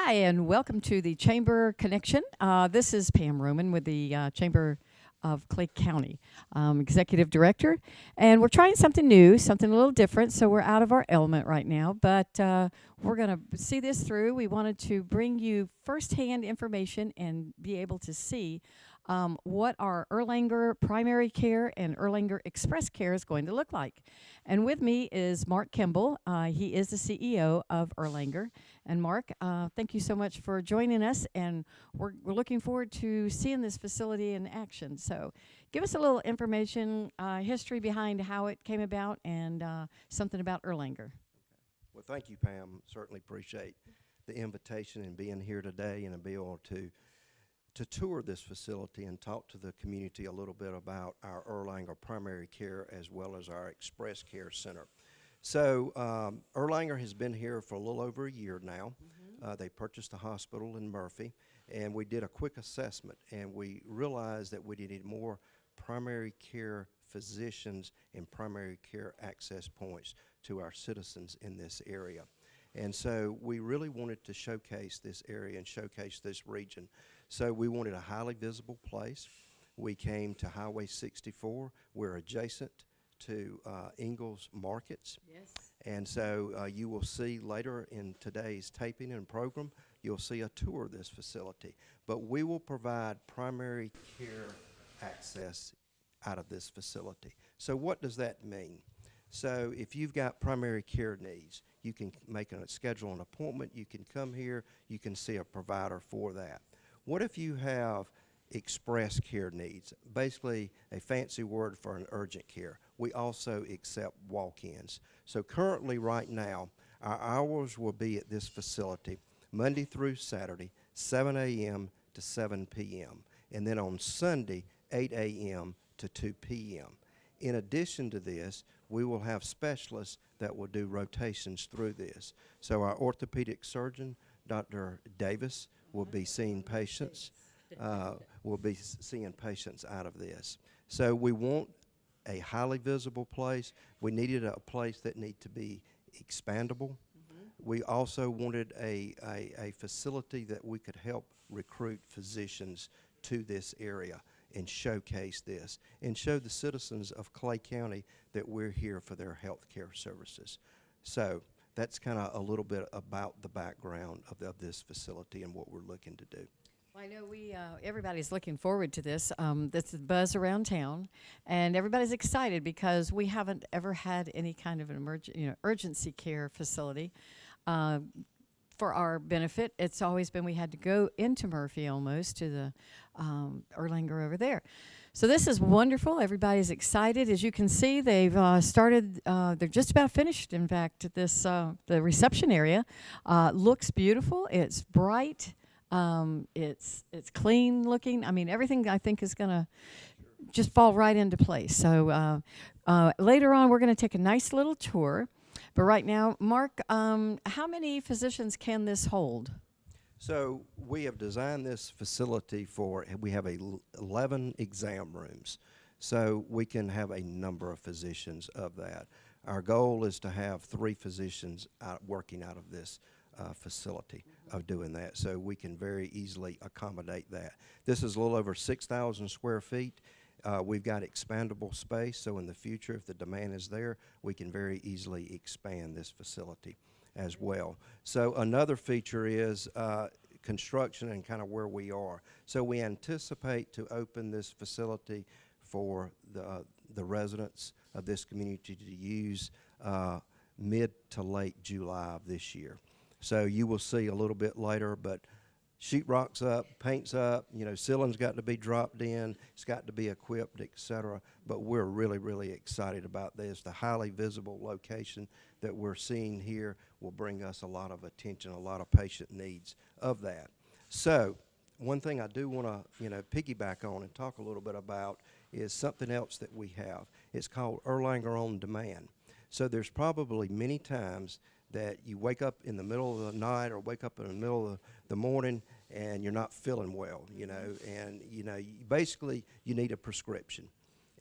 Hi, and welcome to the Chamber Connection. This is Pam Roman with the Chamber of Clay County, Executive Director. And we're trying something new, something a little different, so we're out of our element right now, but we're going to see this through. We wanted to bring you firsthand information and be able to see what our Erlanger primary care and Erlanger express care is going to look like. And with me is Mark Kimball. He is the CEO of Erlanger. And Mark, thank you so much for joining us, and we're looking forward to seeing this facility in action. So give us a little information, history behind how it came about, and something about Erlanger. Well, thank you, Pam. Certainly appreciate the invitation and being here today and be able to tour this facility and talk to the community a little bit about our Erlanger primary care as well as our express care center. So Erlanger has been here for a little over a year now. They purchased a hospital in Murphy, and we did a quick assessment, and we realized that we needed more primary care physicians and primary care access points to our citizens in this area. And so we really wanted to showcase this area and showcase this region. So we wanted a highly visible place. We came to Highway 64. We're adjacent to Ingalls Markets. Yes. And so you will see later in today's taping and program, you'll see a tour of this facility. But we will provide primary care access out of this facility. So what does that mean? So if you've got primary care needs, you can schedule an appointment, you can come here, you can see a provider for that. What if you have express care needs, basically a fancy word for an urgent care? We also accept walk-ins. So currently right now, our hours will be at this facility Monday through Saturday, 7 a.m. to 7 p.m. And then on Sunday, 8 a.m. to 2 p.m. In addition to this, we will have specialists that will do rotations through this. So our orthopedic surgeon, Dr. Davis, will be seeing patients. Out of this. So we want a highly visible place. We needed a place that needed to be expandable. We also wanted a facility that we could help recruit physicians to this area and showcase this and show the citizens of Clay County that we're here for their health care services. So that's kind of a little bit about the background of this facility and what we're looking to do. Well, I know everybody's looking forward to this. This is buzz around town, and everybody's excited because we haven't ever had any kind of an urgency care facility. For our benefit, it's always been we had to go into Murphy almost to the Erlanger over there. So this is wonderful. Everybody's excited. As you can see, they've started, they're just about finished, in fact, the reception area. Looks beautiful. It's bright. It's clean looking. I mean, everything I think is going to just fall right into place. So later on, we're going to take a nice little tour. But right now, Mark, how many physicians can this hold? So we have designed this facility we have 11 exam rooms. So we can have a number of physicians of that. Our goal is to have 3 physicians working out of this facility of doing that. So we can very easily accommodate that. This is a little over 6,000 square feet. We've got expandable space, so in the future, if the demand is there, we can very easily expand this facility as well. So another feature is construction and kind of where we are. So we anticipate to open this facility for the residents of this community to use mid to late July of this year. So you will see a little bit later, but sheetrock's up, paint's up, ceiling's got to be dropped in, it's got to be equipped, etc. But we're really, really excited about this. The highly visible location that we're seeing here will bring us a lot of attention, a lot of patient needs of that. So one thing I do want to, piggyback on and talk a little bit about is something else that we have. It's called Erlanger On Demand. So there's probably many times that you wake up in the middle of the night or wake up in the middle of the morning and you're not feeling well, and basically you need a prescription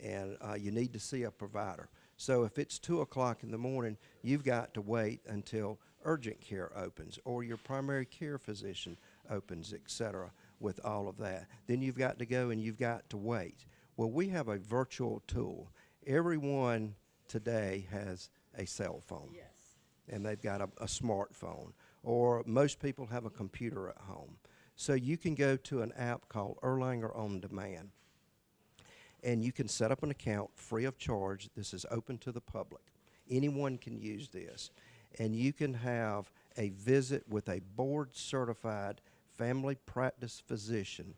and you need to see a provider. So if it's 2 o'clock in the morning, you've got to wait until urgent care opens, or your primary care physician opens, et cetera, with all of that. Then you've got to go and you've got to wait. Well, we have a virtual tool. Everyone today has a cell phone. Yes. And they've got a smartphone, or most people have a computer at home. So you can go to an app called Erlanger On Demand, and you can set up an account free of charge. This is open to the public. Anyone can use this, and you can have a visit with a board-certified family practice physician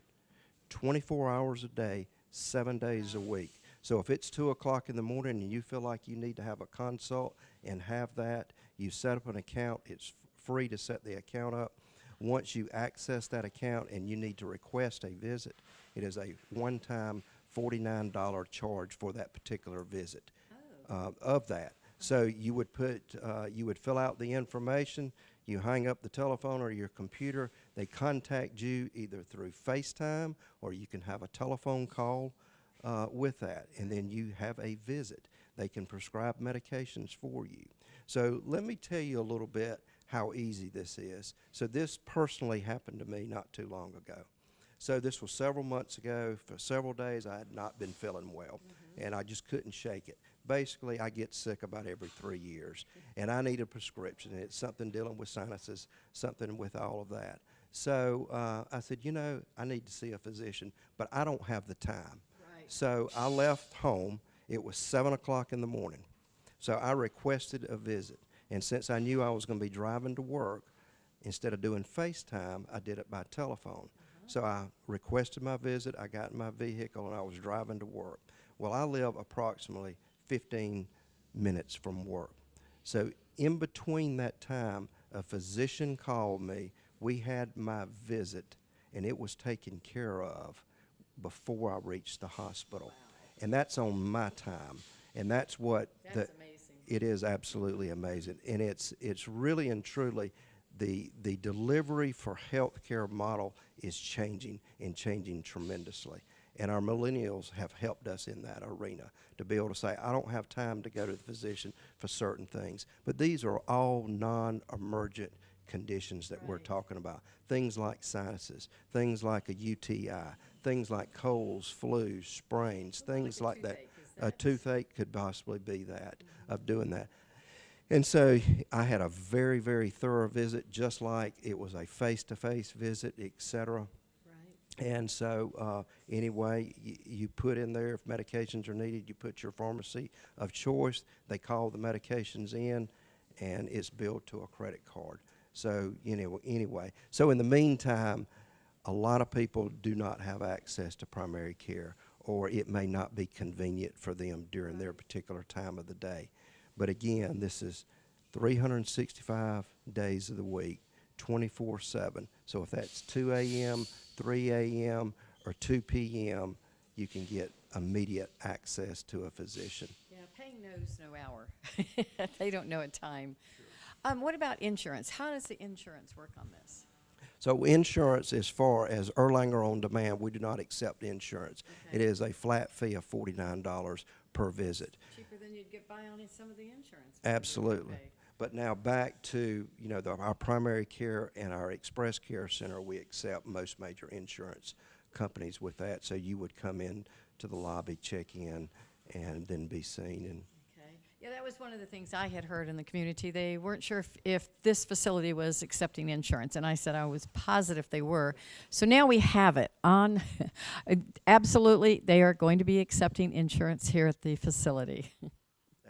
24 hours a day, 7 days a week. So if it's 2 o'clock in the morning and you feel like you need to have a consult and have that, you set up an account. It's free to set the account up. Once you access that account and you need to request a visit, it is a one-time $49 charge for that particular visit of that. So you would you would fill out the information, you hang up the telephone or your computer, they contact you either through FaceTime, or you can have a telephone call with that, and then you have a visit. They can prescribe medications for you. So let me tell you a little bit how easy this is. So this personally happened to me not too long ago. So this was several months ago. For several days I had not been feeling well, and I just couldn't shake it. Basically, I get sick about every 3 years, and I need a prescription. It's something dealing with sinuses, something with all of that. So I said, you know, I need to see a physician, but I don't have the time. Right. So I left home. It was 7 o'clock in the morning. So I requested a visit. And since I knew I was going to be driving to work, instead of doing FaceTime, I did it by telephone. So I requested my visit. I got in my vehicle, and I was driving to work. Well, I live approximately 15 minutes from work. So in between that time, a physician called me. We had my visit, and it was taken care of before I reached the hospital. Wow. And that's on my time. And that's what That's amazing. it is absolutely amazing. And it's really and truly the delivery for healthcare model is changing and changing tremendously. And our millennials have helped us in that arena to be able to say, I don't have time to go to the physician for certain things. But these are all non-emergent conditions that we're talking about. Things like sinuses, things like a UTI, things like colds, flus, sprains, things like that. A toothache could possibly be that, of doing that. And so I had a very, very thorough visit, just like it was a face-to-face visit, et cetera. And so anyway, you put in there if medications are needed, you put your pharmacy of choice. They call the medications in, and it's billed to a credit card. So anyway, so in the meantime, a lot of people do not have access to primary care, or it may not be convenient for them during their particular time of the day. But again, this is 365 days of the week, 24/7. So if that's 2 a.m., 3 a.m., or 2 p.m., you can get immediate access to a physician. Yeah, pain knows no hour. They don't know a time. What about insurance? How does the insurance work on this? So insurance, as far as Erlanger On Demand, we do not accept insurance. Okay. It is a flat fee of $49 per visit. Cheaper than you'd get by on some of the insurance. Absolutely. Okay. But now back to, our primary care and our express care center, we accept most major insurance companies with that. So you would come in to the lobby, check in, and then be seen. And Okay. Yeah, that was one of the things I had heard in the community. They weren't sure if this facility was accepting insurance, and I said I was positive they were. So now we have it on. Absolutely, they are going to be accepting insurance here at the facility.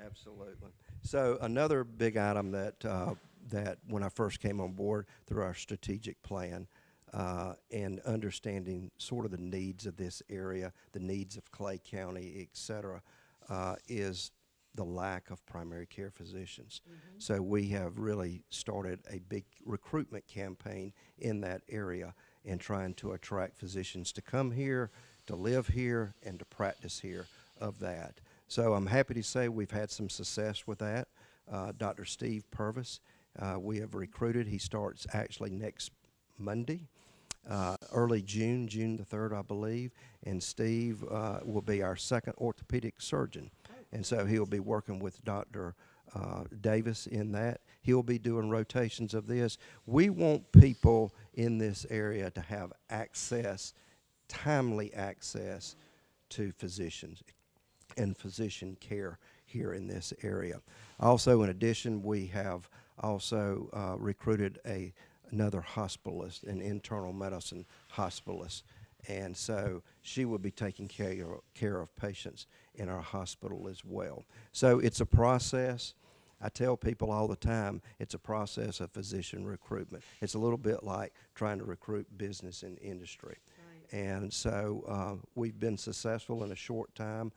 Absolutely. So another big item that when I first came on board through our strategic plan and understanding sort of the needs of this area, the needs of Clay County, et cetera, is the lack of primary care physicians. Mm-hmm. So we have really started a big recruitment campaign in that area and trying to attract physicians to come here, to live here, and to practice here of that. So I'm happy to say we've had some success with that. Dr. Steve Purvis, we have recruited. He starts actually next Monday, early June the 3rd, I believe. And Steve will be our second orthopedic surgeon. And so he'll be working with Dr. Davis in that. He'll be doing rotations of this. We want people in this area to have access, timely access to physicians and physician care here in this area. Also, in addition, we have also recruited another hospitalist, an internal medicine hospitalist. And so she will be taking care of patients in our hospital as well. So it's a process. I tell people all the time, it's a process of physician recruitment. It's a little bit like trying to recruit business and industry. Right. And so we've been successful in a short time.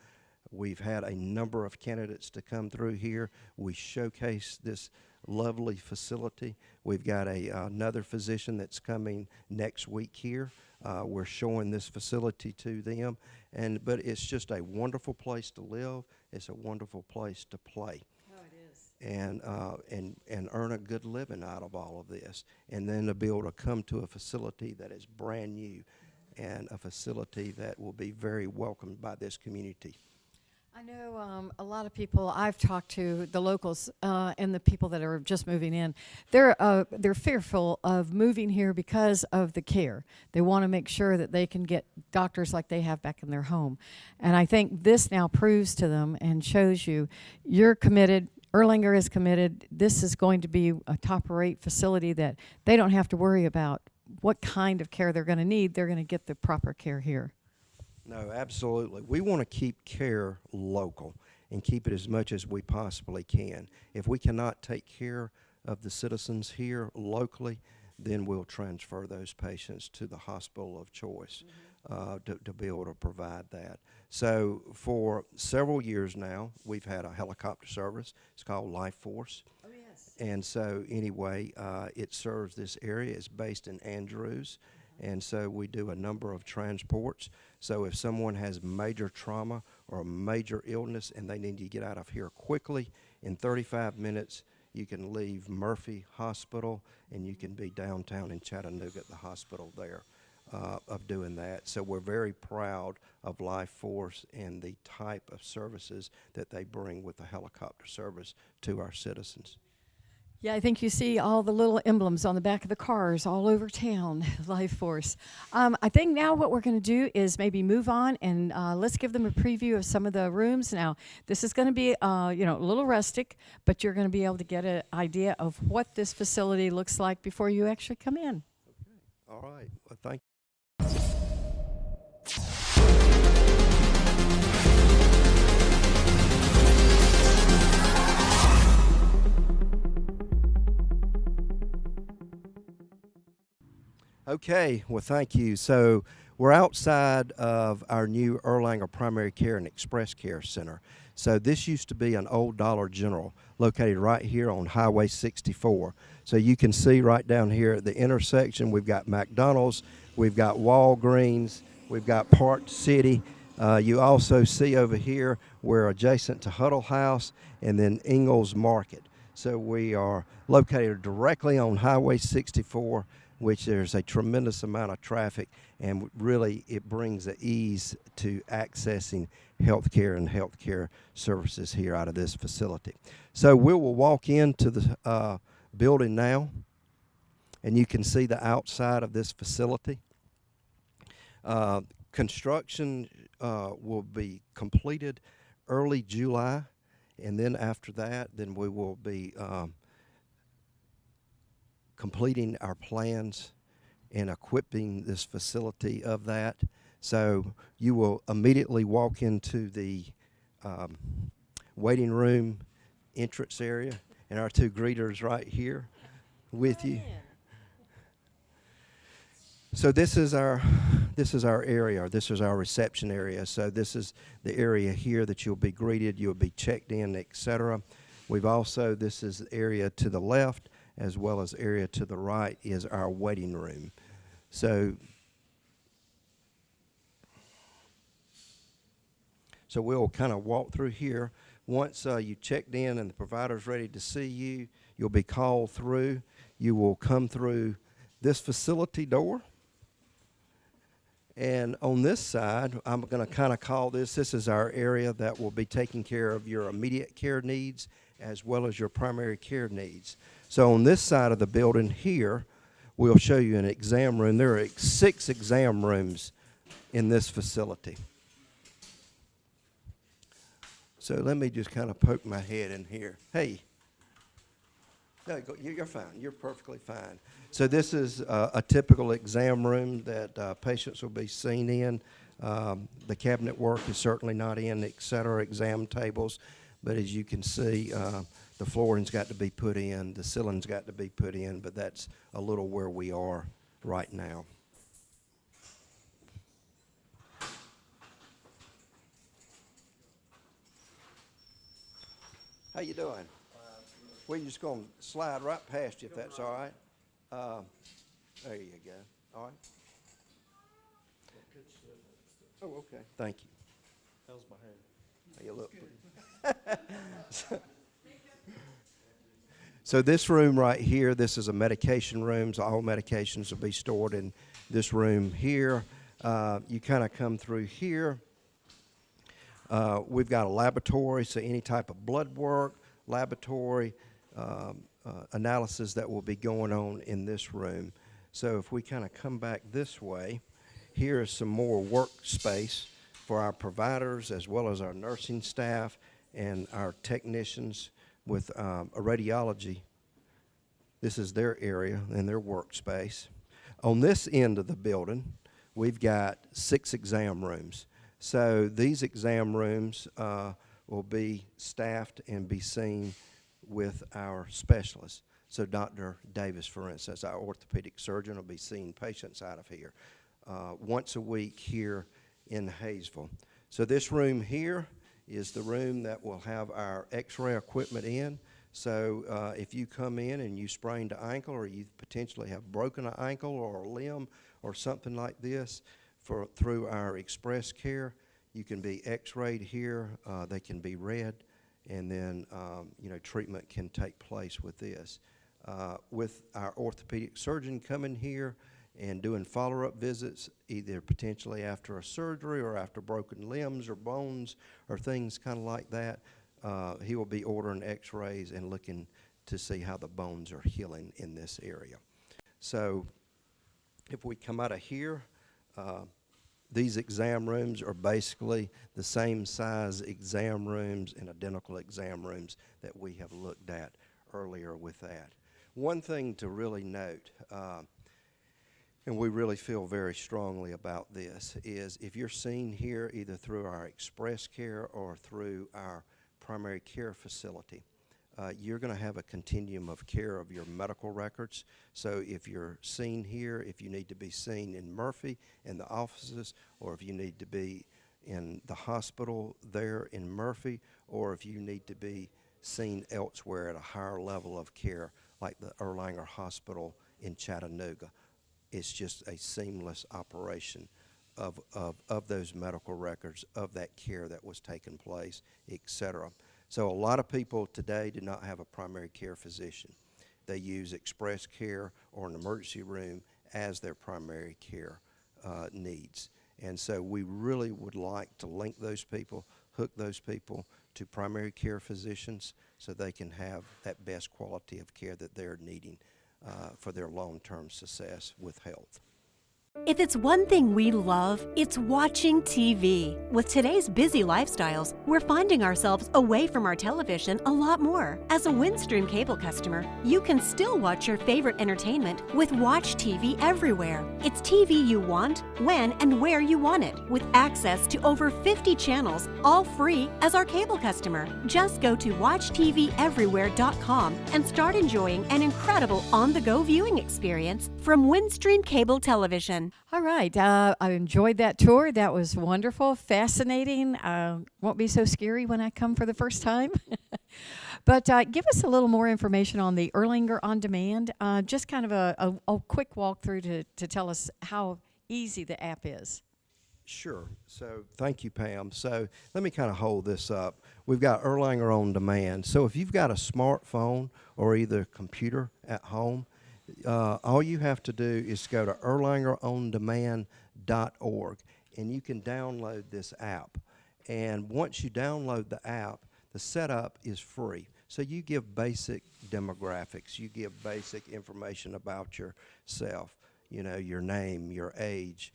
We've had a number of candidates to come through here. We showcase this lovely facility. We've got another physician that's coming next week here. We're showing this facility to them, but it's just a wonderful place to live. It's a wonderful place to play. Oh, it is. And earn a good living out of all of this, and then to be able to come to a facility that is brand new, and a facility that will be very welcomed by this community. I know a lot of people I've talked to, the locals and the people that are just moving in, they're fearful of moving here because of the care. They want to make sure that they can get doctors like they have back in their home. And I think this now proves to them and shows you you're committed. Erlanger is committed. This is going to be a top-rate facility that they don't have to worry about what kind of care they're going to need. They're going to get the proper care here. No, absolutely. We want to keep care local and keep it as much as we possibly can. If we cannot take care of the citizens here locally, then we'll transfer those patients to the hospital of choice to be able to provide that. So for several years now, we've had a helicopter service. It's called Life Force. Oh, yes. And so anyway, it serves this area. It's based in Andrews. And so we do a number of transports. So if someone has major trauma or a major illness and they need to get out of here quickly, in 35 minutes, you can leave Murphy Hospital and you can be downtown in Chattanooga at the hospital there of doing that. So we're very proud of Life Force and the type of services that they bring with the helicopter service to our citizens. Yeah, I think you see all the little emblems on the back of the cars all over town, Life Force. I think now what we're going to do is maybe move on and let's give them a preview of some of the rooms. Now, this is going to be, a little rustic, but you're going to be able to get an idea of what this facility looks like before you actually come in. Okay. All right. Well, thank you. Okay, well, thank you. So we're outside of our new Erlanger Primary Care and Express Care Center. So this used to be an old Dollar General located right here on Highway 64. So you can see right down here at the intersection, we've got McDonald's, we've got Walgreens, we've got Park City. You also see over here we're adjacent to Huddle House and then Ingalls Market. So we are located directly on Highway 64, which there's a tremendous amount of traffic, and really it brings the ease to accessing healthcare and healthcare services here out of this facility. So we will walk into the building now, and you can see the outside of this facility. Construction will be completed early July, and then after that, then we will be completing our plans and equipping this facility of that. So you will immediately walk into the waiting room entrance area, and our two greeters right here with you. So this is our area. This is our reception area. So this is the area here that you'll be greeted, you'll be checked in, etc. We've also, this is the area to the left, as well as area to the right is our waiting room. So we'll kind of walk through here. Once you checked in and the provider's ready to see you, you'll be called through. You will come through this facility door. And on this side, I'm going to kind of call this is our area that will be taking care of your immediate care needs as well as your primary care needs. So on this side of the building here, we'll show you an exam room. There are 6 exam rooms in this facility. So let me just kind of poke my head in here. Hey. No, you're fine. You're perfectly fine. So this is a typical exam room that patients will be seen in. The cabinet work is certainly not in, et cetera, exam tables. But as you can see, the flooring's got to be put in, the ceiling's got to be put in, but that's a little where we are right now. How you doing? We're just going to slide right past you if that's all right. There you go. All right. Oh, okay. Thank you. How's my hair? You look. So this room right here, this is a medication room. So all medications will be stored in this room here. You kind of come through here. We've got a laboratory, so any type of blood work, laboratory, analysis that will be going on in this room. So if we kind of come back this way, here is some more workspace for our providers as well as our nursing staff and our technicians with a radiology. This is their area and their workspace. On this end of the building, we've got 6 exam rooms. So these exam rooms will be staffed and be seen with our specialists. So Dr. Davis, for instance, our orthopedic surgeon, will be seeing patients out of here once a week here in Hayesville. So this room here is the room that will have our x-ray equipment in. So if you come in and you sprained an ankle or you potentially have broken an ankle or a limb or something like this through our express care, you can be x-rayed here, they can be read, and then treatment can take place with this. With our orthopedic surgeon coming here and doing follow-up visits, either potentially after a surgery or after broken limbs or bones or things kind of like that, he will be ordering x-rays and looking to see how the bones are healing in this area. So if we come out of here, these exam rooms are basically the same size exam rooms and identical exam rooms that we have looked at earlier with that. One thing to really note, and we really feel very strongly about this, is if you're seen here either through our express care or through our primary care facility, you're going to have a continuum of care of your medical records. So if you're seen here, if you need to be seen in Murphy in the offices, or if you need to be in the hospital there in Murphy, or if you need to be seen elsewhere at a higher level of care, like the Erlanger Hospital in Chattanooga, it's just a seamless operation of those medical records, of that care that was taking place, et cetera. So a lot of people today do not have a primary care physician. They use express care or an emergency room as their primary care needs. And so we really would like to link those people, hook those people to primary care physicians so they can have that best quality of care that they're needing for their long-term success with health. If it's one thing we love, it's watching TV. With today's busy lifestyles, we're finding ourselves away from our television a lot more. As a Windstream cable customer, you can still watch your favorite entertainment with Watch TV everywhere. It's TV you want, when and where you want it, with access to over 50 channels, all free as our cable customer. Just go to watchTVEverywhere.com and start enjoying an incredible on-the-go viewing experience from Windstream Cable Television. All right. I enjoyed that tour. That was wonderful, fascinating. Won't be so scary when I come for the first time. But give us a little more information on the Erlanger On Demand. Just kind of a quick walkthrough to tell us how easy the app is. Sure. So thank you, Pam. So let me kind of hold this up. We've got Erlanger On Demand. So if you've got a smartphone or either computer at home, all you have to do is go to erlangerondemand.org, and you can download this app. And once you download the app, the setup is free. So you give basic demographics, you give basic information about yourself, you know, your name, your age,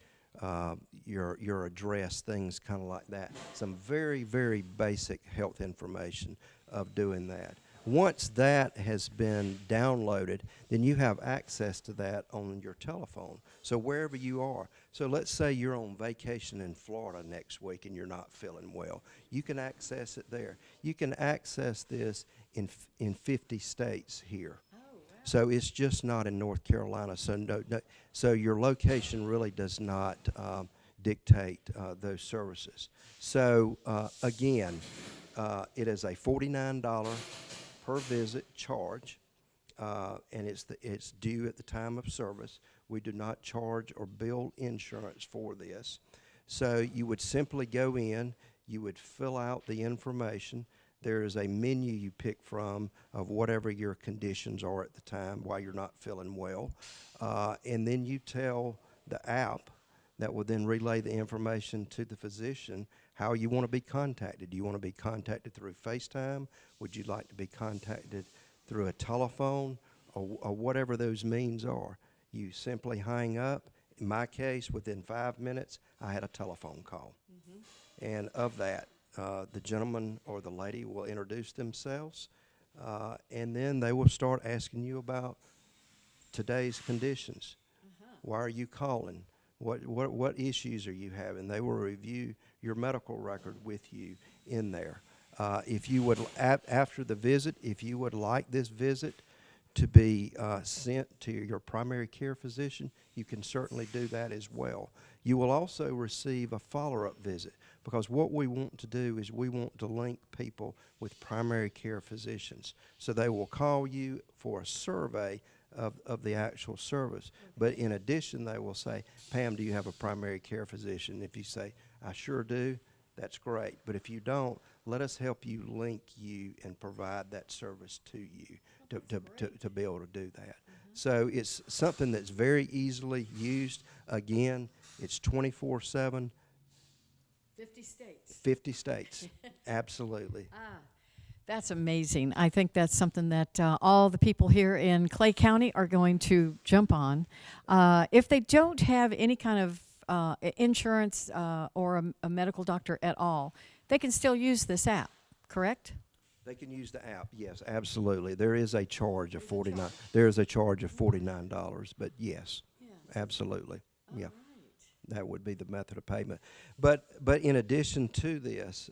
your address, things kind of like that. Some very, very basic health information of doing that. Once that has been downloaded, then you have access to that on your telephone. So wherever you are. So let's say you're on vacation in Florida next week and you're not feeling well. You can access it there. You can access this in 50 states here. So it's just not in North Carolina. So your location really does not dictate those services. So again, it is a $49 per visit charge, and it's due at the time of service. We do not charge or bill insurance for this. So you would simply go in, you would fill out the information. There is a menu you pick from of whatever your conditions are at the time while you're not feeling well. And then you tell the app that will then relay the information to the physician how you want to be contacted. Do you want to be contacted through FaceTime? Would you like to be contacted through a telephone or whatever those means are? You simply hang up. In my case, within 5 minutes, I had a telephone call. Mm-hmm. And of that, the gentleman or the lady will introduce themselves, and then they will start asking you about today's conditions. Uh-huh. Why are you calling? What issues are you having? They will review your medical record with you in there. If you would, after the visit, if you would like this visit to be sent to your primary care physician, you can certainly do that as well. You will also receive a follow-up visit, because what we want to do is we want to link people with primary care physicians. So they will call you for a survey of the actual service. But in addition, they will say, Pam, do you have a primary care physician? If you say, I sure do, that's great. But if you don't, let us help you link you and provide that service to you to be able to do that. Mm-hmm. So it's something that's very easily used. Again, it's 24/7. 50 states. 50 states, absolutely. That's amazing. I think that's something that all the people here in Clay County are going to jump on. If they don't have any kind of insurance or a medical doctor at all, they can still use this app, correct? They can use the app, yes, absolutely. There is a charge of $49. There is a charge of $49, but yes, absolutely, yeah. That would be the method of payment. But in addition to this,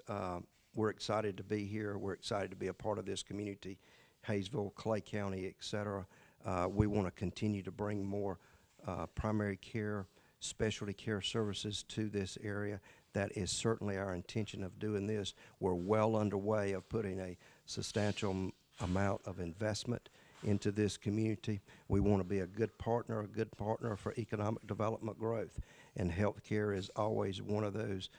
we're excited to be here. We're excited to be a part of this community, Hayesville, Clay County, et cetera. We want to continue to bring more primary care, specialty care services to this area. That is certainly our intention of doing this. We're well underway of putting a substantial amount of investment into this community. We want to be a good partner for economic development growth. And healthcare is always one of those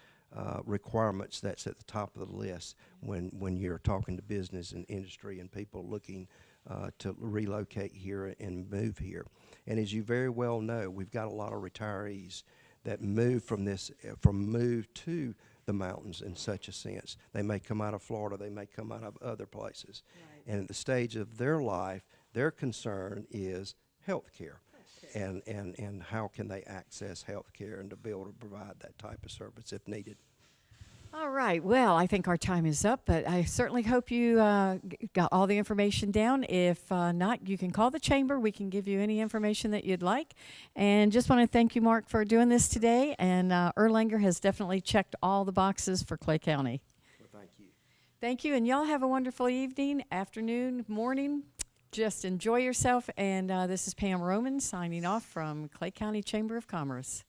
requirements that's at the top of the list when you're talking to business and industry and people looking to relocate here and move here. And as you very well know, we've got a lot of retirees that move move to the mountains in such a sense. They may come out of Florida, they may come out of other places. Right. And at the stage of their life, their concern is health care. And how can they access health care and to be able to provide that type of service if needed. All right. Well, I think our time is up, but I certainly hope you got all the information down. If not, you can call the chamber. We can give you any information that you'd like. And just want to thank you, Mark, for doing this today. And Erlanger has definitely checked all the boxes for Clay County. Well, thank you. Thank you. And y'all have a wonderful evening, afternoon, morning. Just enjoy yourself. And this is Pam Roman signing off from Clay County Chamber of Commerce.